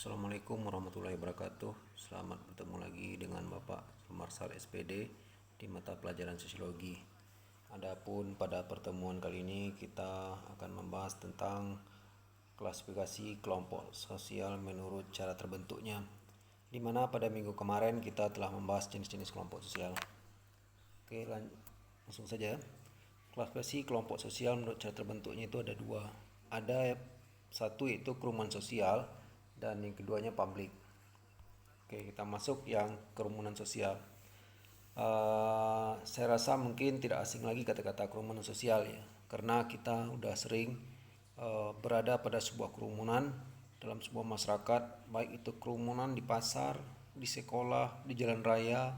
Assalamualaikum warahmatullahi wabarakatuh. Selamat bertemu lagi dengan Bapak Marsal SPD di mata pelajaran sosiologi. Adapun pada pertemuan kali ini kita akan membahas tentang klasifikasi kelompok sosial menurut cara terbentuknya, di mana pada minggu kemarin kita telah membahas jenis-jenis kelompok sosial. Oke, langsung saja. Klasifikasi kelompok sosial menurut cara terbentuknya itu ada dua. Ada satu yaitu kerumunan sosial dan yang keduanya publik. Oke, kita masuk yang kerumunan sosial. Saya rasa mungkin tidak asing lagi kata-kata kerumunan sosial ya, karena kita udah sering berada pada sebuah kerumunan dalam sebuah masyarakat, baik itu kerumunan di pasar, di sekolah, di jalan raya,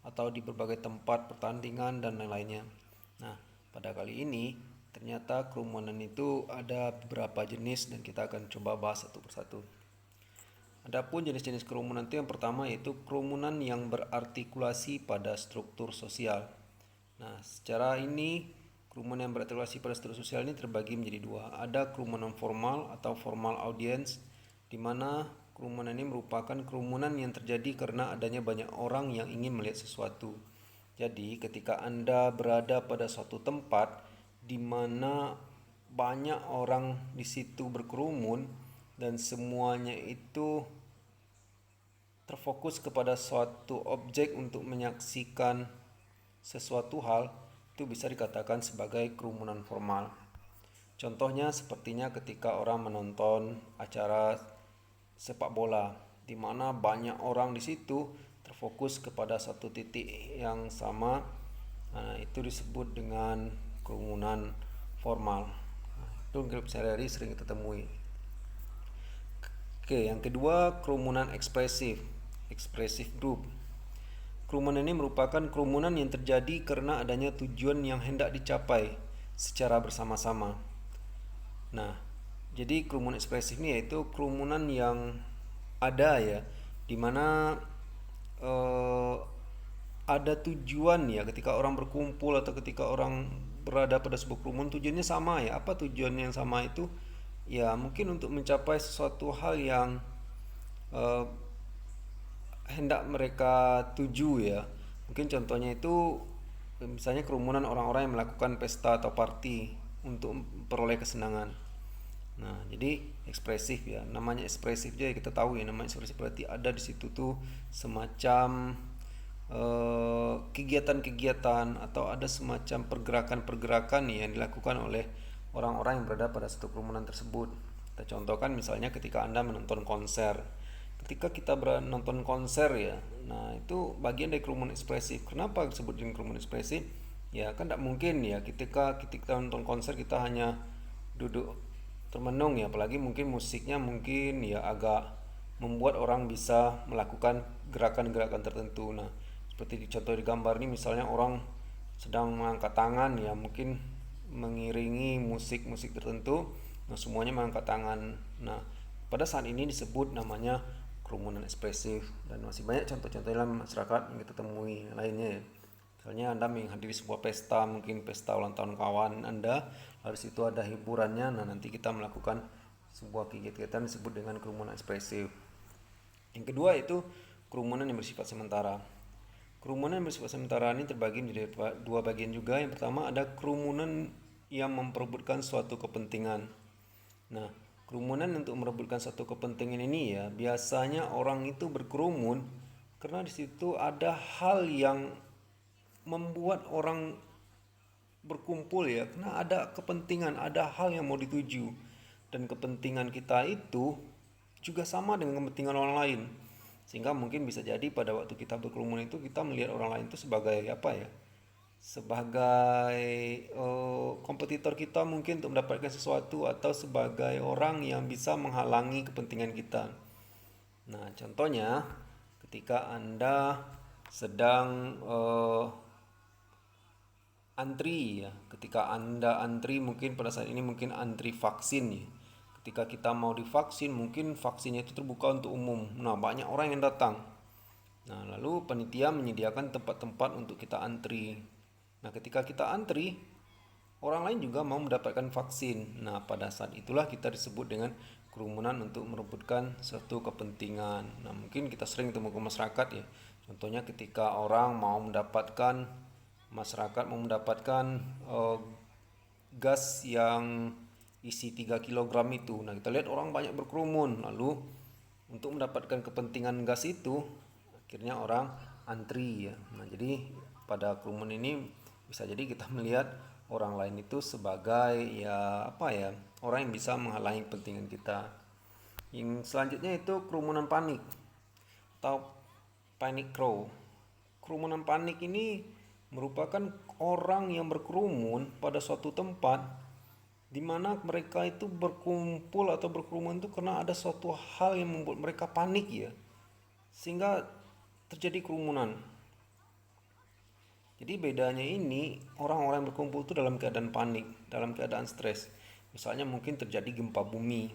atau di berbagai tempat pertandingan dan lain-lainnya. Nah, pada kali ini ternyata kerumunan itu ada beberapa jenis dan kita akan coba bahas satu persatu. Adapun jenis-jenis kerumunan itu yang pertama yaitu kerumunan yang berartikulasi pada struktur sosial. Nah, secara ini kerumunan yang berartikulasi pada struktur sosial ini terbagi menjadi dua. Ada kerumunan formal atau formal audience, di mana kerumunan ini merupakan kerumunan yang terjadi karena adanya banyak orang yang ingin melihat sesuatu. Jadi, ketika Anda berada pada suatu tempat di mana banyak orang di situ berkerumun dan semuanya itu terfokus kepada suatu objek untuk menyaksikan sesuatu hal, itu bisa dikatakan sebagai kerumunan formal. Contohnya sepertinya ketika orang menonton acara sepak bola, di mana banyak orang di situ terfokus kepada satu titik yang sama. Nah, itu disebut dengan kerumunan formal. Itu grup sehari-hari sering kita temui. Oke, yang kedua kerumunan ekspresif, expressive group. Kerumunan ini merupakan kerumunan yang terjadi karena adanya tujuan yang hendak dicapai secara bersama-sama. Nah, jadi kerumunan ekspresif ini yaitu kerumunan yang ada ya, dimana ada tujuan ya ketika orang berkumpul atau ketika orang berada pada sebuah kerumunan, tujuannya sama ya. Apa tujuan yang sama itu? Ya mungkin untuk mencapai sesuatu hal yang uh, hendak mereka tuju ya. Mungkin contohnya itu misalnya kerumunan orang-orang yang melakukan pesta atau party untuk memperoleh kesenangan. Nah, jadi ekspresif ya. Namanya ekspresif aja kita tahu ya, namanya ekspresif berarti ada di situ tuh semacam kegiatan-kegiatan atau ada semacam pergerakan-pergerakan yang dilakukan oleh orang-orang yang berada pada satu kerumunan tersebut. Kita contohkan misalnya ketika Anda menonton konser. Ketika kita menonton konser ya, nah itu bagian dari kerumunan ekspresif. Kenapa disebut dengan kerumunan ekspresif? Ya kan tidak mungkin ya ketika nonton konser kita hanya duduk termenung ya, apalagi mungkin musiknya mungkin ya agak membuat orang bisa melakukan gerakan-gerakan tertentu. Nah, seperti di contoh di gambar ini misalnya orang sedang mengangkat tangan ya, mungkin mengiringi musik-musik tertentu. Nah, semuanya mengangkat tangan. Nah, pada saat ini disebut namanya kerumunan ekspresif, dan masih banyak contoh-contoh dalam masyarakat yang kita temui lainnya ya. Misalnya Anda menghadiri sebuah pesta, mungkin pesta ulang tahun kawan Anda, lalu situ ada hiburannya, nah nanti kita melakukan sebuah kegiatan disebut dengan kerumunan ekspresif. Yang kedua itu kerumunan yang bersifat sementara. Kerumunan yang bersifat sementara ini terbagi menjadi dua bagian juga. Yang pertama ada kerumunan yang memperebutkan suatu kepentingan. Nah, kerumunan untuk merebutkan satu kepentingan ini ya, biasanya orang itu berkerumun karena di situ ada hal yang membuat orang berkumpul ya, karena ada kepentingan, ada hal yang mau dituju, dan kepentingan kita itu juga sama dengan kepentingan orang lain, sehingga mungkin bisa jadi pada waktu kita berkerumun itu kita melihat orang lain itu sebagai apa ya, sebagai kompetitor kita mungkin untuk mendapatkan sesuatu, atau sebagai orang yang bisa menghalangi kepentingan kita. Nah, contohnya ketika Anda sedang antri ya, ketika Anda antri mungkin pada saat ini mungkin antri vaksin ya. Ketika kita mau divaksin, mungkin vaksinnya itu terbuka untuk umum. Nah, banyak orang yang datang. Nah, lalu panitia menyediakan tempat-tempat untuk kita antri. Nah, ketika kita antri, orang lain juga mau mendapatkan vaksin. Nah, pada saat itulah kita disebut dengan kerumunan untuk merebutkan suatu kepentingan. Nah, mungkin kita sering ketemu ke masyarakat ya. Contohnya ketika masyarakat mau mendapatkan gas yang isi 3 kilogram itu. Nah, kita lihat orang banyak berkerumun. Lalu untuk mendapatkan kepentingan gas itu akhirnya orang antri ya. Nah, jadi pada kerumunan ini bisa jadi kita melihat orang lain itu sebagai orang yang bisa menghalangi kepentingan kita. Yang selanjutnya itu kerumunan panik atau panic crowd. Kerumunan panik ini merupakan orang yang berkerumun pada suatu tempat di mana mereka itu berkumpul atau berkerumun itu karena ada suatu hal yang membuat mereka panik ya, sehingga terjadi kerumunan. Jadi bedanya ini orang-orang yang berkumpul itu dalam keadaan panik, dalam keadaan stres. Misalnya mungkin terjadi gempa bumi.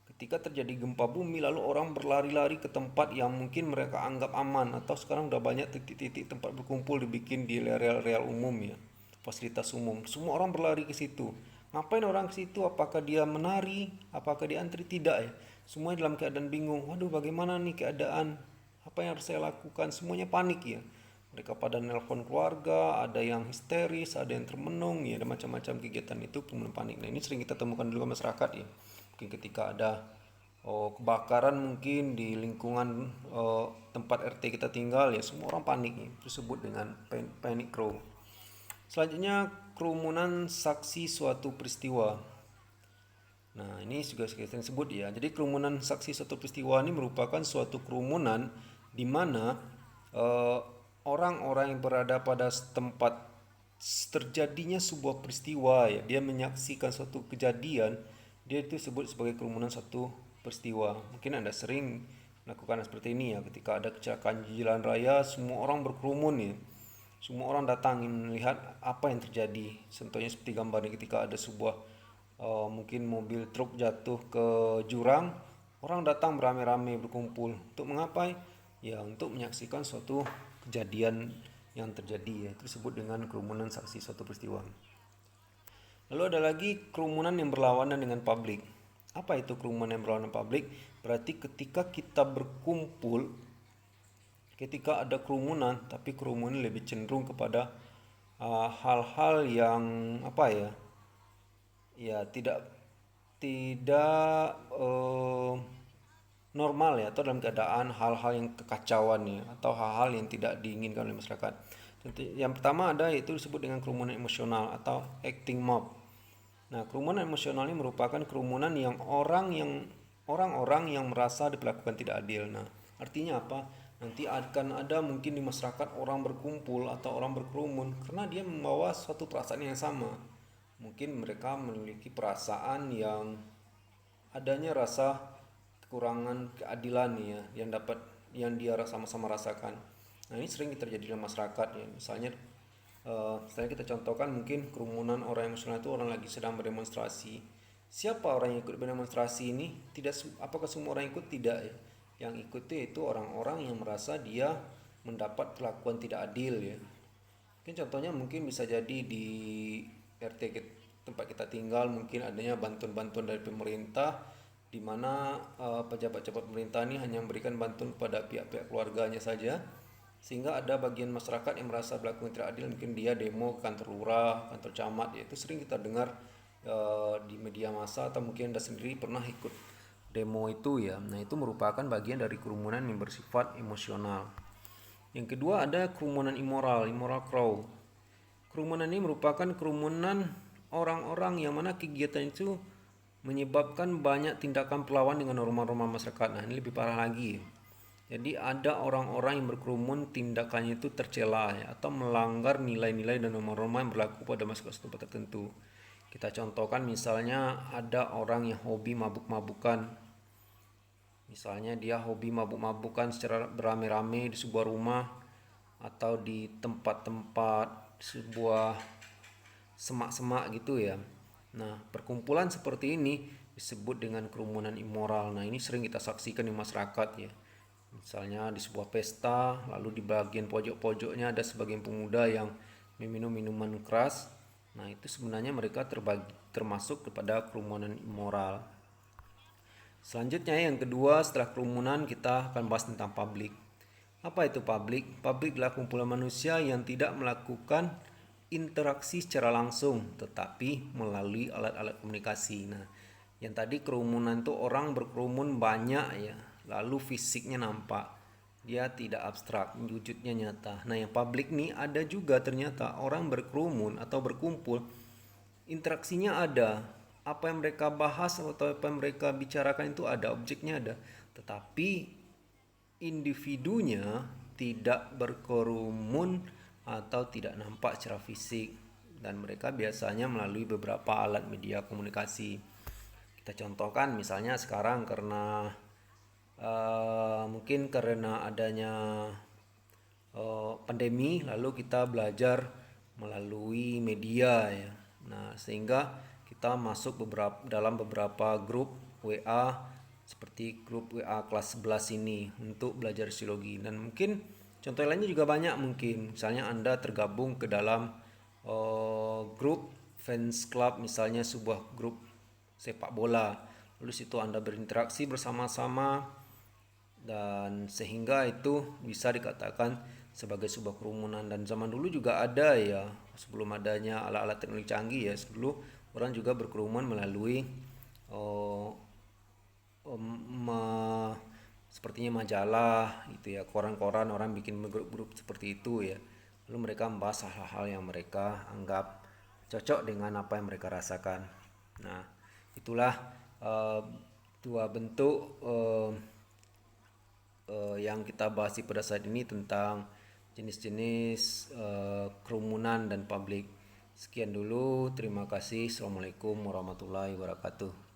Ketika terjadi gempa bumi lalu orang berlari-lari ke tempat yang mungkin mereka anggap aman, atau sekarang udah banyak titik-titik tempat berkumpul dibikin di areal umum ya, fasilitas umum. Semua orang berlari ke situ. Ngapain orang ke situ? Apakah dia menari? Apakah dia antri? Tidak ya. Semua dalam keadaan bingung. Waduh, bagaimana nih keadaan? Apa yang harus saya lakukan? Semuanya panik ya. Mereka pada nelpon keluarga, ada yang histeris, ada yang termenung, ya ada macam-macam kegiatan itu kerumunan panik. Nah, ini sering kita temukan di luar masyarakat ya. Mungkin ketika ada kebakaran mungkin di lingkungan tempat RT kita tinggal ya, semua orang panik ya. Tersebut dengan panic crowd. Selanjutnya kerumunan saksi suatu peristiwa. Nah, ini juga kita sebut ya. Jadi kerumunan saksi suatu peristiwa ini merupakan suatu kerumunan di mana orang-orang yang berada pada tempat terjadinya sebuah peristiwa ya, dia menyaksikan suatu kejadian, dia itu sebut sebagai kerumunan suatu peristiwa. Mungkin Anda sering melakukan seperti ini ya, ketika ada kecelakaan di jalan raya semua orang berkerumun ya. Semua orang datang ingin melihat apa yang terjadi. Contohnya seperti gambar ini, ketika ada sebuah mungkin mobil truk jatuh ke jurang, orang datang beramai-ramai berkumpul untuk mengapai? Ya, untuk menyaksikan suatu kejadian yang terjadi ya. Itu disebut dengan kerumunan saksi suatu peristiwa. Lalu ada lagi kerumunan yang berlawanan dengan publik. Apa itu kerumunan yang berlawanan publik? Berarti ketika kita berkumpul, ketika ada kerumunan, tapi kerumunan lebih cenderung kepada hal-hal yang tidak normal ya, atau dalam keadaan hal-hal yang kekacauan ya, atau hal-hal yang tidak diinginkan oleh masyarakat. Yang pertama ada yaitu disebut dengan kerumunan emosional atau acting mob. Nah, kerumunan emosional ini merupakan kerumunan yang orang-orang yang merasa diperlakukan tidak adil. Nah, artinya apa? Nanti akan ada mungkin di masyarakat orang berkumpul atau orang berkerumun karena dia membawa suatu perasaan yang sama. Mungkin mereka memiliki perasaan yang adanya rasa kekurangan keadilan ya, yang dia sama-sama rasakan. Nah, ini sering terjadi dalam masyarakat ya. Misalnya kita contohkan mungkin kerumunan orang emosional itu orang lagi sedang berdemonstrasi. Siapa orang yang ikut berdemonstrasi ini? Apakah semua orang ikut? Tidak ya. Yang ikut itu orang-orang yang merasa dia mendapat perlakuan tidak adil ya. Mungkin bisa jadi di RT tempat kita tinggal mungkin adanya bantuan-bantuan dari pemerintah, di mana pejabat-pejabat pemerintah ini hanya memberikan bantuan kepada pihak-pihak keluarganya saja, sehingga ada bagian masyarakat yang merasa berlaku tidak adil, mungkin dia demo ke kantor lurah, kantor camat ya. Itu sering kita dengar di media massa, atau mungkin Anda sendiri pernah ikut demo itu ya. Nah, itu merupakan bagian dari kerumunan yang bersifat emosional. Yang kedua ada kerumunan immoral crowd. Kerumunan ini merupakan kerumunan orang-orang yang mana kegiatan itu menyebabkan banyak tindakan perlawan dengan norma-norma masyarakat. Nah, ini lebih parah lagi. Jadi ada orang-orang yang berkerumun tindakannya itu tercela ya, atau melanggar nilai-nilai dan norma-norma yang berlaku pada masyarakat tempat tertentu. Kita contohkan misalnya ada orang yang hobi mabuk-mabukan. Misalnya dia hobi mabuk-mabukan secara beramai-ramai di sebuah rumah atau di tempat-tempat sebuah semak-semak gitu ya. Nah, perkumpulan seperti ini disebut dengan kerumunan immoral. Nah, ini sering kita saksikan di masyarakat ya. Misalnya di sebuah pesta, lalu di bagian pojok-pojoknya ada sebagian pemuda yang meminum minuman keras. Nah, itu sebenarnya mereka termasuk kepada kerumunan immoral. Selanjutnya yang kedua, setelah kerumunan kita akan bahas tentang publik. Apa itu publik? Publik adalah kumpulan manusia yang tidak melakukan interaksi secara langsung tetapi melalui alat-alat komunikasi. Nah, yang tadi kerumunan itu orang berkerumun banyak ya, lalu fisiknya nampak. Dia tidak abstrak, wujudnya nyata. Nah, yang publik nih ada juga ternyata orang berkerumun atau berkumpul, interaksinya ada, apa yang mereka bahas atau apa yang mereka bicarakan itu ada, objeknya ada, tetapi individunya tidak berkerumun atau tidak nampak secara fisik, dan mereka biasanya melalui beberapa alat media komunikasi. Kita contohkan misalnya sekarang karena mungkin karena adanya pandemi, lalu kita belajar melalui media ya. Nah, sehingga kita masuk dalam beberapa grup WA seperti grup WA kelas 11 ini untuk belajar psikologi, dan mungkin contoh lainnya juga banyak. Mungkin misalnya Anda tergabung ke dalam grup fans club, misalnya sebuah grup sepak bola, lalu situ Anda berinteraksi bersama-sama, dan sehingga itu bisa dikatakan sebagai sebuah kerumunan. Dan zaman dulu juga ada ya, sebelum adanya alat-alat teknologi canggih ya, dulu orang juga berkerumun melalui oh, sepertinya majalah itu ya, koran-koran, orang bikin grup-grup seperti itu ya, lalu mereka membahas hal-hal yang mereka anggap cocok dengan apa yang mereka rasakan. Nah, itulah uh, dua bentuk yang kita bahas pada saat ini tentang jenis-jenis kerumunan dan publik. Sekian dulu, terima kasih. Assalamualaikum warahmatullahi wabarakatuh.